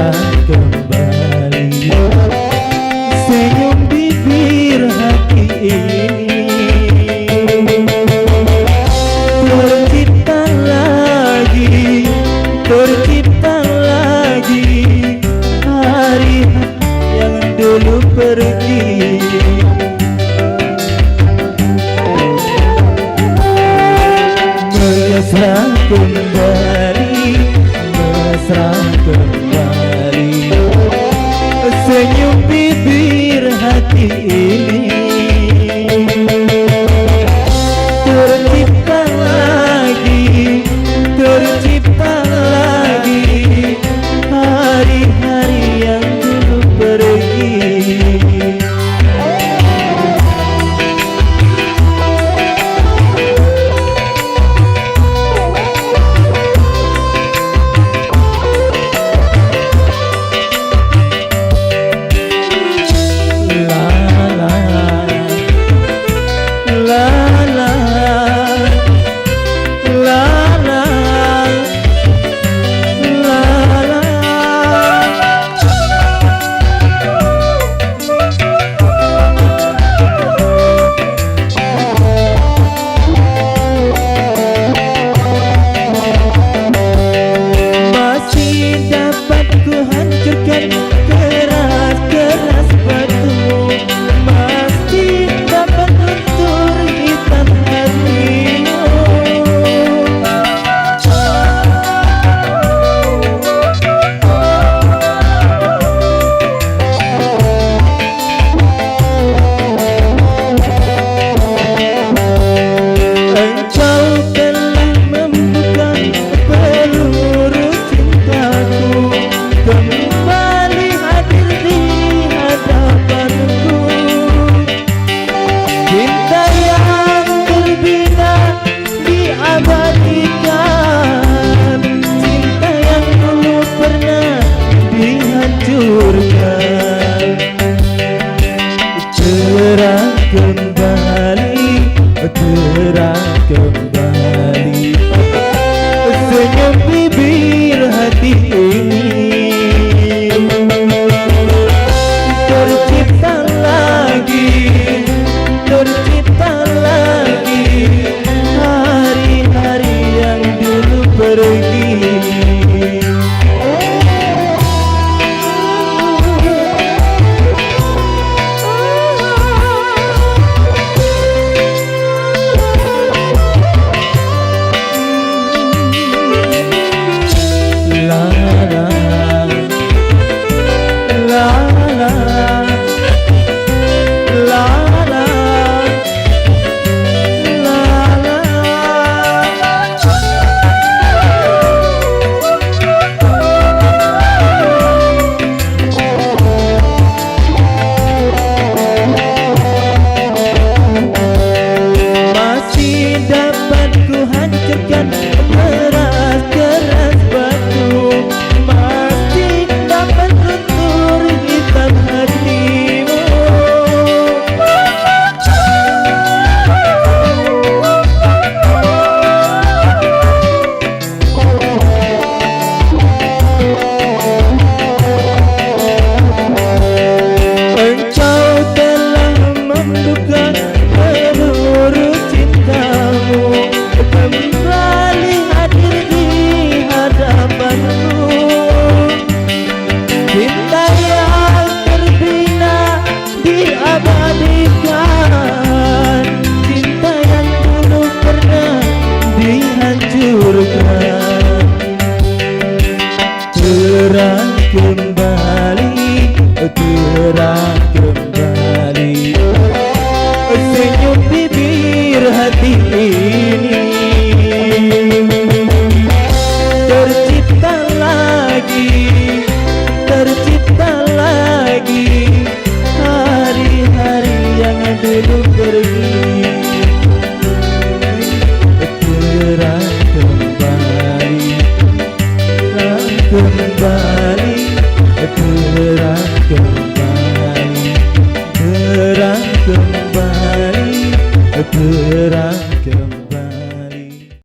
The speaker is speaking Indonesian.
terang kembali senyum bibir hati ini. Tercipta lagi hari yang dulu pergi. Mesra kembali, mesra kembali senyum bibir hati ini. Tercipta lagi, tercipta lagi hari-hari yang dulu pergi. Keras-keras batu masih dapat luntur hitam hatimu. Engkau telah membuka peluru cintaku, kembali hadir di hadapanku. Cinta yang terbina diabadikan, cinta yang dulu pernah dihancurkan. Terang kembali, terang kembali senyum bibir hati ini. Tercipta lagi, tercipta lagi hari-hari yang dulu pergi. Keras-keras batu masih dapat luntur hitam hatimu. Engkau telah membuka peluru cintamu, kembali hadir di hadapanku. Cinta yang terbina diabadikan, cinta yang dulu pernah dihancurkan. Terang kembali, terang kembali senyum bibir hati ini. Tercipta lagi, tercipta lagi hari-hari yang dulu pergi. Terang kembali, terang kembali, terang kembali, terang kembali, terang